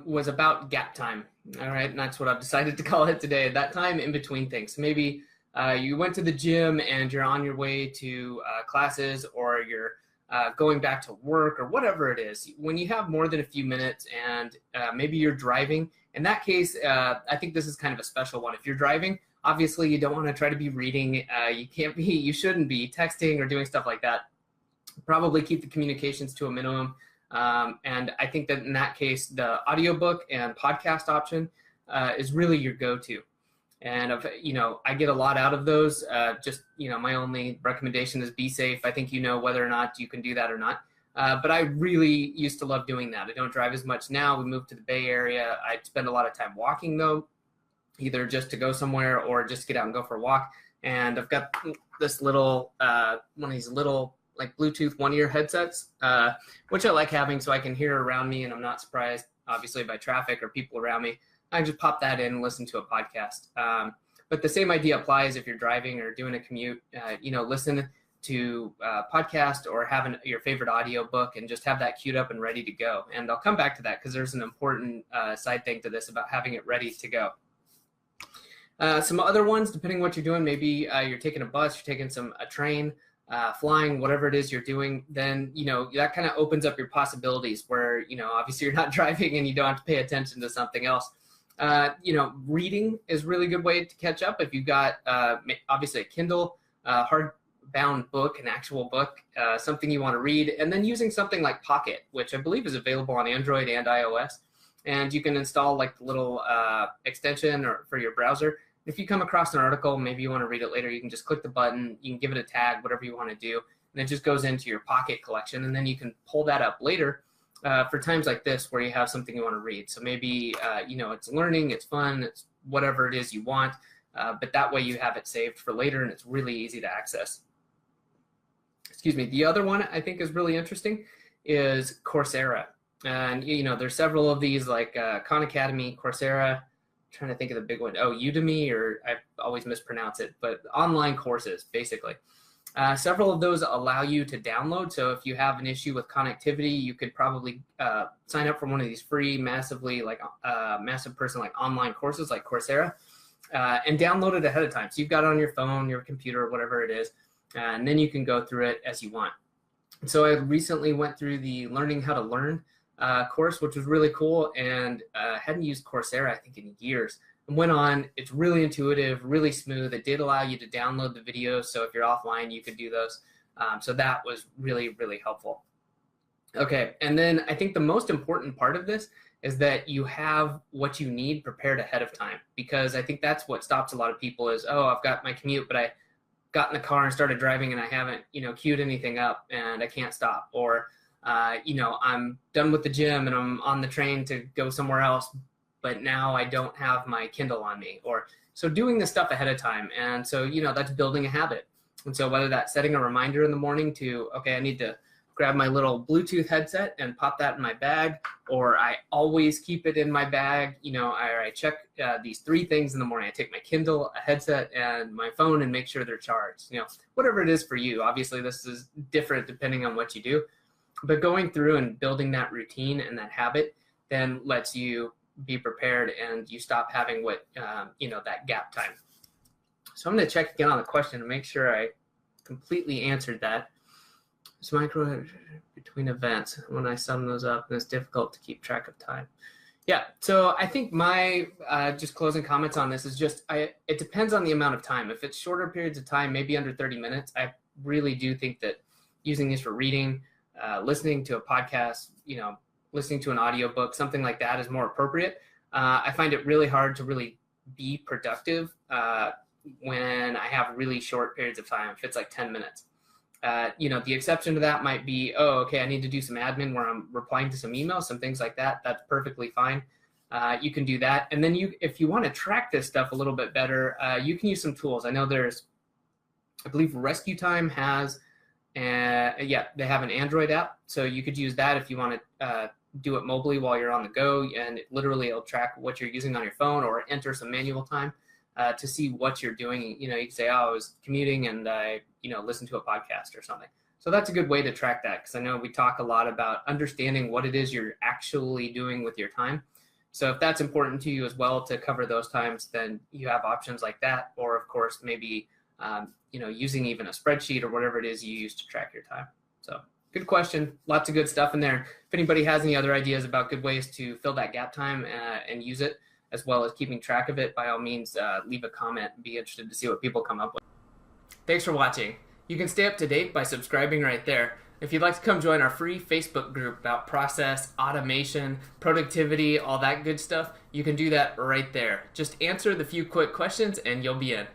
was about gap time. All right, and that's what I've decided to call it today. That time in between things. So maybe you went to the gym and you're on your way to classes, or you're going back to work, or whatever it is. When you have more than a few minutes, and maybe you're driving. In that case, I think this is kind of a special one. If you're driving, obviously you don't want to try to be reading. You shouldn't be texting or doing stuff like that. Probably keep the communications to a minimum. And I think that in that case, the audiobook and podcast option is really your go-to. And I get a lot out of those. My only recommendation is be safe. I think whether or not you can do that or not. But I really used to love doing that. I don't drive as much now. We moved to the Bay Area. I spend a lot of time walking though, either just to go somewhere or just get out and go for a walk. And I've got this little one of these little like Bluetooth one-ear headsets, which I like having so I can hear around me and I'm not surprised, obviously, by traffic or people around me. I can just pop that in and listen to a podcast. But the same idea applies if you're driving or doing a commute. Listen to a podcast or have your favorite audio book and just have that queued up and ready to go. And I'll come back to that because there's an important side thing to this about having it ready to go. Some other ones, depending on what you're doing, maybe you're taking a bus, you're taking a train, flying, whatever it is you're doing, then, that kind of opens up your possibilities where, obviously you're not driving and you don't have to pay attention to something else. Reading is a really good way to catch up. If you've got, obviously a Kindle, hardbound book, an actual book, something you want to read, and then using something like Pocket, which I believe is available on Android and iOS. And you can install like the little extension for your browser. If you come across an article, maybe you want to read it later, you can just click the button, you can give it a tag, whatever you want to do, and it just goes into your Pocket collection, and then you can pull that up later for times like this where you have something you want to read. So maybe, it's learning, it's fun, it's whatever it is you want, but that way you have it saved for later, and it's really easy to access. Excuse me. The other one I think is really interesting is Coursera. And, there's several of these like Khan Academy, Coursera. Trying to think of the big one. Oh, Udemy, or I always mispronounce it, but online courses, basically. Several of those allow you to download. So if you have an issue with connectivity, you could probably sign up for one of these free, massive person like online courses like Coursera, and download it ahead of time. So you've got it on your phone, your computer, whatever it is, and then you can go through it as you want. So I recently went through the Learning How to Learn course, which was really cool, and hadn't used Coursera, I think, in years. And went on. It's really intuitive, really smooth. It did allow you to download the videos, so if you're offline, you could do those. So that was really, really helpful. Okay, and then I think the most important part of this is that you have what you need prepared ahead of time, because I think that's what stops a lot of people is, oh, I've got my commute, but I got in the car and started driving and I haven't, queued anything up and I can't stop. Or I'm done with the gym and I'm on the train to go somewhere else, but now I don't have my Kindle on me. Or so doing this stuff ahead of time. And so, that's building a habit. And so whether that's setting a reminder in the morning to, okay, I need to grab my little Bluetooth headset and pop that in my bag, or I always keep it in my bag, I check these 3 things in the morning. I take my Kindle, a headset, and my phone and make sure they're charged. Whatever it is for you. Obviously, this is different depending on what you do. But going through and building that routine and that habit then lets you be prepared and you stop having that gap time. So I'm going to check again on the question to make sure I completely answered that. So micro between events, when I sum those up, and it's difficult to keep track of time. Yeah, so I think my just closing comments on this is just, it depends on the amount of time. If it's shorter periods of time, maybe under 30 minutes, I really do think that using these for reading, listening to a podcast, listening to an audiobook, something like that is more appropriate. I find it really hard to really be productive when I have really short periods of time, if it's like 10 minutes. The exception to that might be, oh, okay, I need to do some admin where I'm replying to some emails, some things like that. That's perfectly fine. You can do that. And then if you want to track this stuff a little bit better, you can use some tools. I know I believe Rescue Time has, they have an Android app. So you could use that if you want to do it mobily while you're on the go, and it'll track what you're using on your phone, or enter some manual time to see what you're doing. You can say, oh, I was commuting and I, listened to a podcast or something. So that's a good way to track that, because I know we talk a lot about understanding what it is you're actually doing with your time. So if that's important to you as well to cover those times, then you have options like that, or of course maybe using even a spreadsheet or whatever it is you use to track your time. So good question, lots of good stuff in there. If anybody has any other ideas about good ways to fill that gap time and use it, as well as keeping track of it, by all means leave a comment and be interested to see what people come up with. Thanks for watching. You can stay up to date by subscribing right there. If you'd like to come join our free Facebook group about process, automation, productivity, all that good stuff, you can do that right there. Just answer the few quick questions and you'll be in.